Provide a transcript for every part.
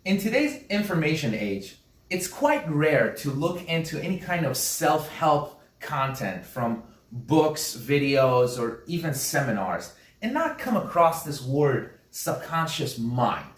In today's information age, it's quite rare to look into any kind of self-help content from books, videos, or even seminars and not come across this word subconscious mind.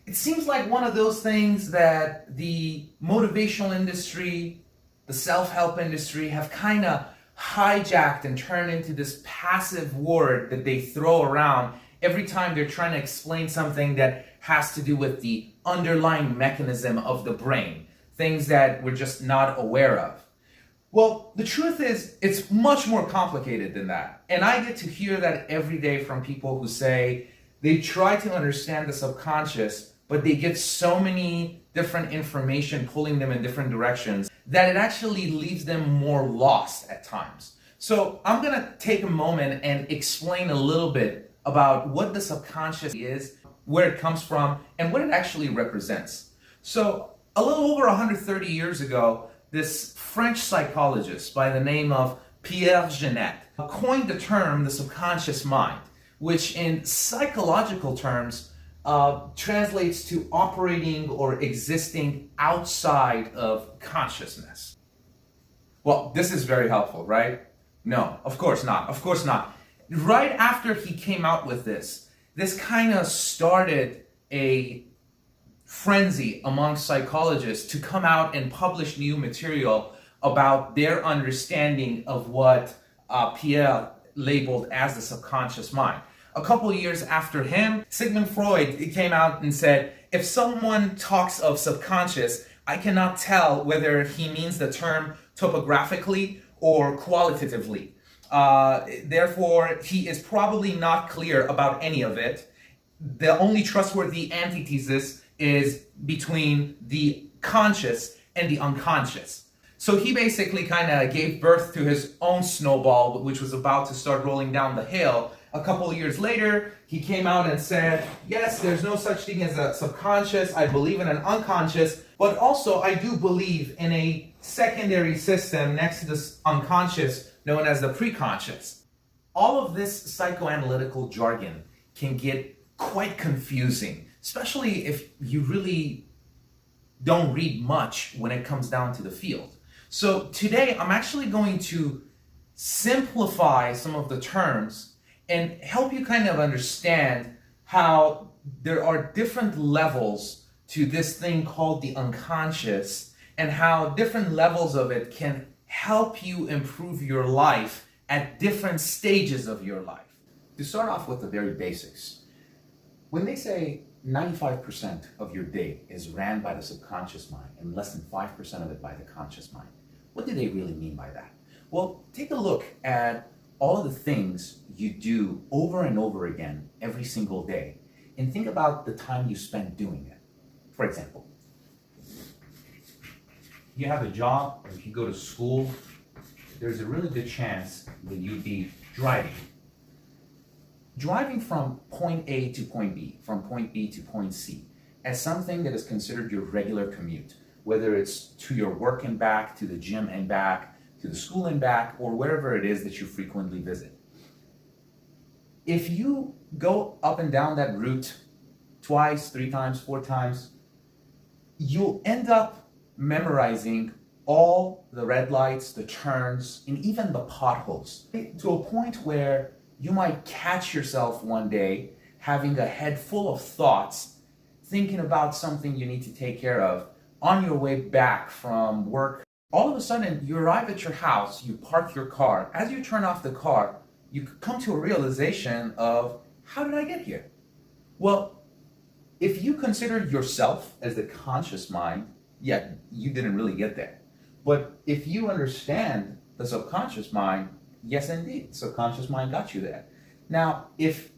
It seems like one of those things that the motivational industry, the self-help industry have kind of hijacked and turned into this passive word that they throw around every time they're trying to explain something that has to do with the underlying mechanism of the brain, things that we're just not aware of. Well, the truth is, it's much more complicated than that. And I get to hear that every day from people who say they try to understand the subconscious, but they get so many different information pulling them in different directions that it actually leaves them more lost at times. So I'm gonna take a moment and explain a little bit about what the subconscious is, where it comes from, and what it actually represents. So a little over 130 years ago, this French psychologist by the name of Pierre Janet coined the term the subconscious mind, which in psychological terms translates to operating or existing outside of consciousness. Well, this is very helpful, right? No, of course not. Of course not. Right after he came out with this kind of started a frenzy among psychologists to come out and publish new material about their understanding of what Pierre labeled as the subconscious mind. A couple of years after him, Sigmund Freud came out and said, if someone talks of subconscious, I cannot tell whether he means the term topographically or qualitatively. Therefore, he is probably not clear about any of it. The only trustworthy antithesis is between the conscious and the unconscious. So he basically kind of gave birth to his own snowball, which was about to start rolling down the hill. A couple of years later, he came out and said, yes, there's no such thing as a subconscious. I believe in an unconscious, but also I do believe in a secondary system next to this unconscious known as the preconscious. All of this psychoanalytical jargon can get quite confusing, especially if you really don't read much when it comes down to the field. So today I'm actually going to simplify some of the terms and help you kind of understand how there are different levels to this thing called the unconscious and how different levels of it can help you improve your life at different stages of your life. To start off with the very basics, when they say 95% of your day is ran by the subconscious mind and less than 5% of it by the conscious mind, what do they really mean by that? Well, take a look at all of the things you do over and over again every single day and think about the time you spend doing it. For example, you have a job or if you go to school, there's a really good chance that you'd be driving. Driving from point A to point B, from point B to point C, as something that is considered your regular commute, whether it's to your work and back, to the gym and back, to the school and back, or wherever it is that you frequently visit. If you go up and down that route twice, 3 times, 4 times, you'll end up memorizing all the red lights, the turns, and even the potholes, to a point where you might catch yourself one day having a head full of thoughts, thinking about something you need to take care of on your way back from work. All of a sudden, you arrive at your house, you park your car. As you turn off the car, you come to a realization of, how did I get here? Well, if you considered yourself as the conscious mind, yeah, you didn't really get there. But if you understand the subconscious mind, yes, indeed, subconscious mind got you there. Now, if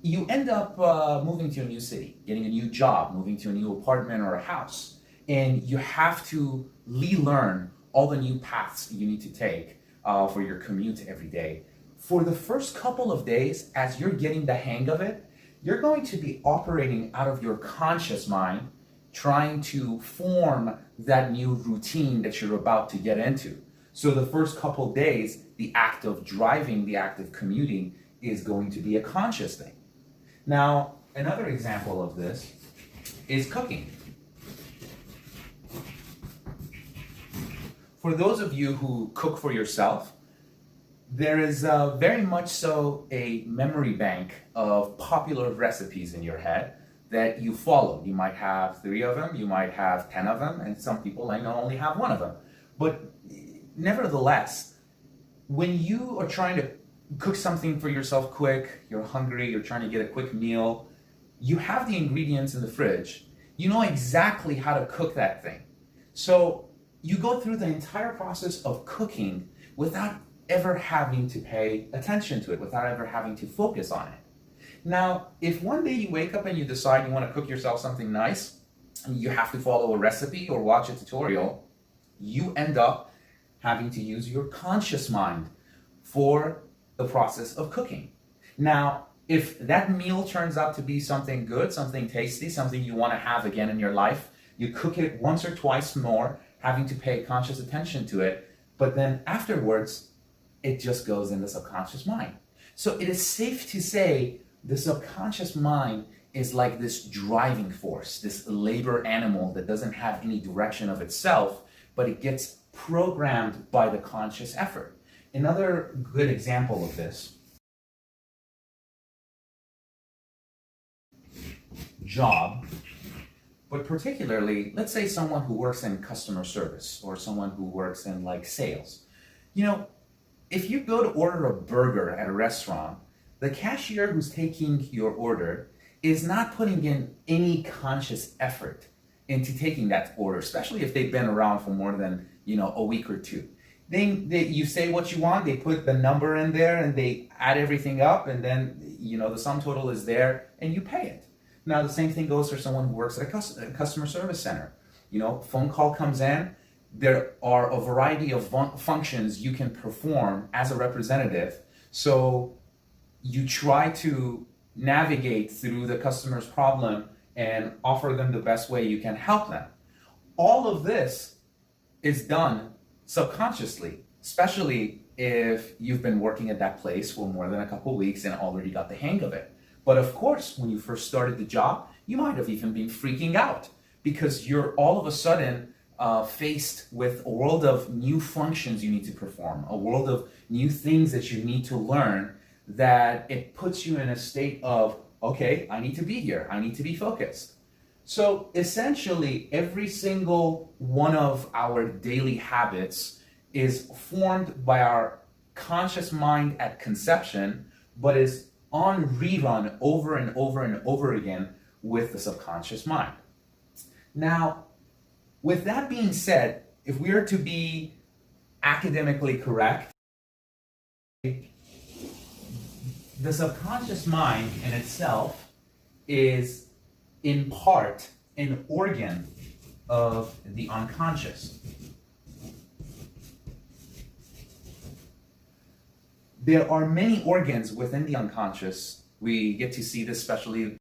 you end up moving to a new city, getting a new job, moving to a new apartment or a house, and you have to relearn all the new paths you need to take for your commute every day, for the first couple of days, as you're getting the hang of it, you're going to be operating out of your conscious mind, trying to form that new routine that you're about to get into. So the first couple days, the act of driving, the act of commuting is going to be a conscious thing. Now, another example of this is cooking. For those of you who cook for yourself, there is very much so a memory bank of popular recipes in your head that you follow. You might have 3 of them, you might have 10 of them, and some people I know only have 1 of them. But nevertheless, when you are trying to cook something for yourself quick, you're hungry, you're trying to get a quick meal, you have the ingredients in the fridge, you know exactly how to cook that thing. So you go through the entire process of cooking without ever having to pay attention to it, without ever having to focus on it. Now, if one day you wake up and you decide you want to cook yourself something nice, and you have to follow a recipe or watch a tutorial, you end up having to use your conscious mind for the process of cooking. Now, if that meal turns out to be something good, something tasty, something you want to have again in your life, you cook it once or twice more, having to pay conscious attention to it, but then afterwards, it just goes in the subconscious mind. So it is safe to say the subconscious mind is like this driving force, this labor animal that doesn't have any direction of itself, but it gets programmed by the conscious effort. Another good example of this, job, but particularly, let's say someone who works in customer service or someone who works in like sales. You know, if you go to order a burger at a restaurant, the cashier who's taking your order is not putting in any conscious effort into taking that order, especially if they've been around for more than, a week or 2. You say what you want, they put the number in there and they add everything up, and then, the sum total is there and you pay it. Now, the same thing goes for someone who works at a customer service center. Phone call comes in, there are a variety of functions you can perform as a representative. So you try to navigate through the customer's problem and offer them the best way you can help them. All of this is done subconsciously, especially if you've been working at that place for more than a couple of weeks and already got the hang of it. But of course, when you first started the job, you might have even been freaking out because you're all of a sudden faced with a world of new functions you need to perform, a world of new things that you need to learn, that it puts you in a state of, okay, I need to be here, I need to be focused. So essentially, every single one of our daily habits is formed by our conscious mind at conception, but is on rerun over and over and over again with the subconscious mind. Now, with that being said, if we are to be academically correct, the subconscious mind in itself is in part an organ of the unconscious. There are many organs within the unconscious. We get to see this especially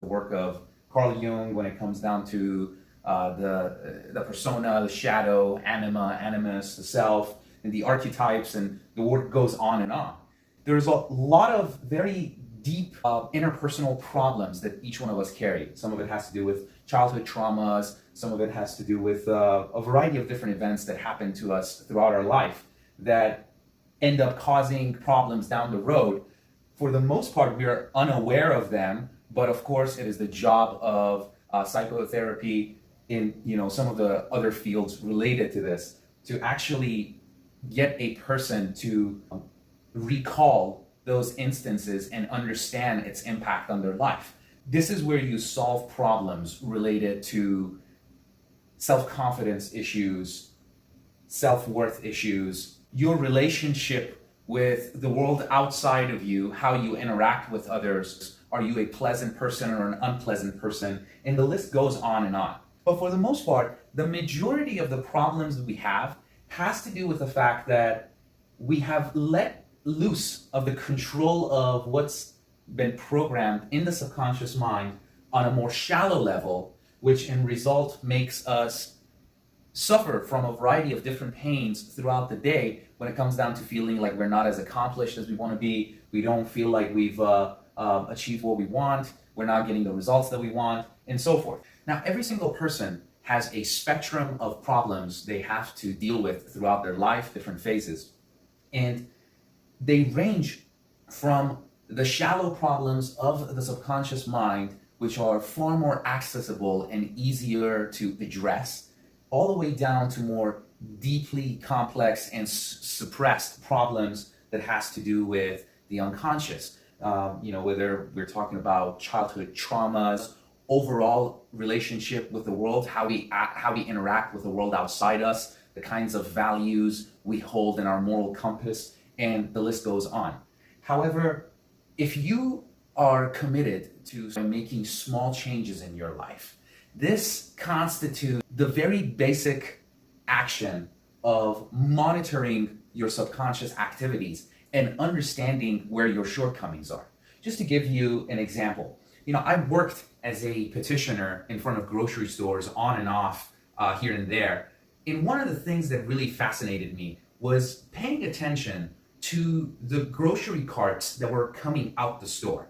the work of Carl Jung when it comes down to the persona, the shadow, anima, animus, the self, and the archetypes, and the work goes on and on. There's a lot of very deep interpersonal problems that each one of us carry. Some of it has to do with childhood traumas, some of it has to do with a variety of different events that happen to us throughout our life that end up causing problems down the road. For the most part, we are unaware of them, but of course it is the job of psychotherapy in some of the other fields related to this to actually get a person to recall those instances and understand its impact on their life. This is where you solve problems related to self-confidence issues, self-worth issues, your relationship with the world outside of you, how you interact with others. Are you a pleasant person or an unpleasant person? And the list goes on and on. But for the most part, the majority of the problems that we have has to do with the fact that we have let loose of the control of what's been programmed in the subconscious mind on a more shallow level, which in result makes us suffer from a variety of different pains throughout the day when it comes down to feeling like we're not as accomplished as we want to be. We don't feel like we've achieved what we want. We're not getting the results that we want, and so forth. Now, every single person has a spectrum of problems they have to deal with throughout their life, different phases. And they range from the shallow problems of the subconscious mind, which are far more accessible and easier to address, all the way down to more deeply complex and suppressed problems that has to do with the unconscious. Whether we're talking about childhood traumas, overall relationship with the world, how we interact with the world outside us, the kinds of values we hold in our moral compass, and the list goes on. However, if you are committed to making small changes in your life, this constitutes the very basic action of monitoring your subconscious activities and understanding where your shortcomings are. Just to give you an example, I worked as a petitioner in front of grocery stores on and off here and there. And one of the things that really fascinated me was paying attention to the grocery carts that were coming out the store.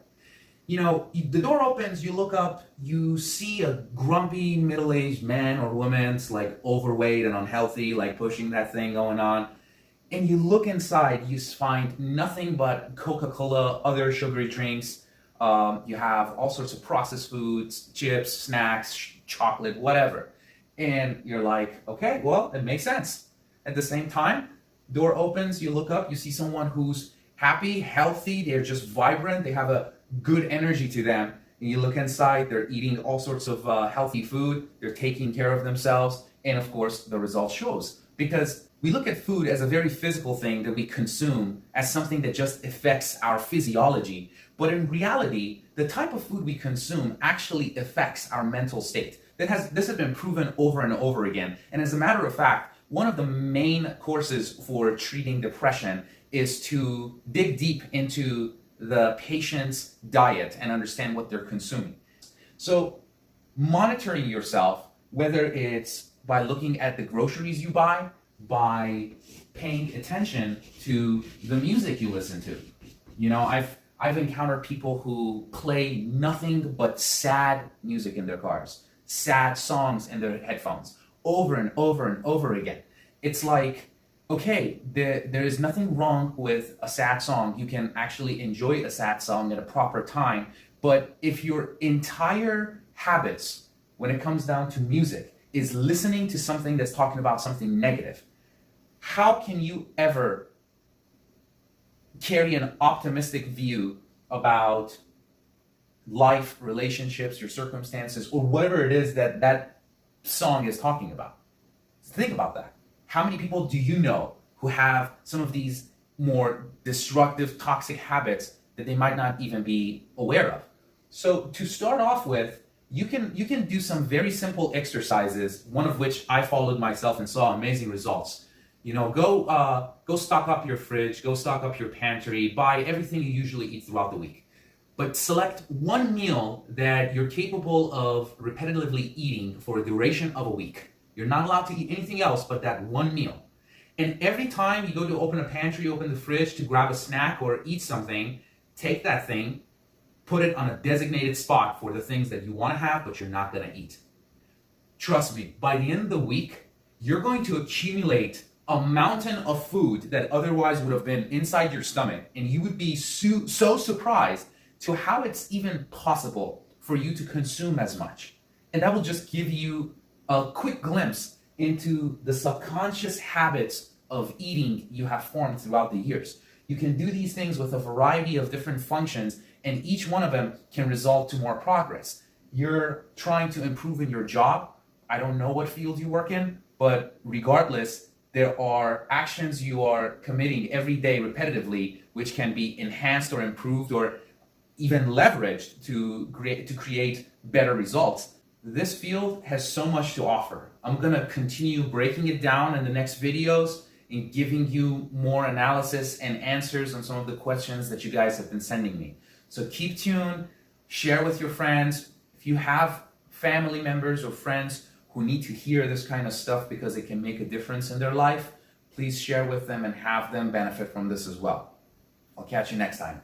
The door opens, you look up, you see a grumpy middle-aged man or woman, like overweight and unhealthy, like pushing that thing going on. And you look inside, you find nothing but Coca-Cola, other sugary drinks. You have all sorts of processed foods, chips, snacks, chocolate, whatever. And you're like, okay, well, it makes sense. At the same time, door opens, you look up, you see someone who's happy, healthy, they're just vibrant, they have a good energy to them. And you look inside, they're eating all sorts of healthy food, they're taking care of themselves, and of course, the result shows. Because we look at food as a very physical thing that we consume, as something that just affects our physiology. But in reality, the type of food we consume actually affects our mental state. This has been proven over and over again. And as a matter of fact, one of the main courses for treating depression is to dig deep into the patient's diet and understand what they're consuming. So monitoring yourself, whether it's by looking at the groceries you buy, by paying attention to the music you listen to. I've encountered people who play nothing but sad music in their cars, sad songs in their headphones, over and over and over again. It's like, okay, there is nothing wrong with a sad song. You can actually enjoy a sad song at a proper time. But if your entire habits, when it comes down to music, is listening to something that's talking about something negative, how can you ever carry an optimistic view about life, relationships, your circumstances, or whatever it is that song is talking about? Think about that. How many people do you know who have some of these more destructive, toxic habits that they might not even be aware of? So to start off with, you can do some very simple exercises, one of which I followed myself and saw amazing results. Go stock up your fridge, go stock up your pantry, buy everything you usually eat throughout the week. But select one meal that you're capable of repetitively eating for a duration of a week. You're not allowed to eat anything else but that one meal. And every time you go to open a pantry, open the fridge to grab a snack or eat something, take that thing, put it on a designated spot for the things that you want to have but you're not going to eat. Trust me, by the end of the week, you're going to accumulate a mountain of food that otherwise would have been inside your stomach, and you would be so surprised to how it's even possible for you to consume as much. And that will just give you a quick glimpse into the subconscious habits of eating you have formed throughout the years. You can do these things with a variety of different functions, and each one of them can result to more progress. You're trying to improve in your job. I don't know what field you work in, but regardless, there are actions you are committing every day repetitively which can be enhanced or improved or even leveraged to create better results. This field has so much to offer. I'm going to continue breaking it down in the next videos and giving you more analysis and answers on some of the questions that you guys have been sending me. So keep tuned, share with your friends. If you have family members or friends who need to hear this kind of stuff because it can make a difference in their life, please share with them and have them benefit from this as well. I'll catch you next time.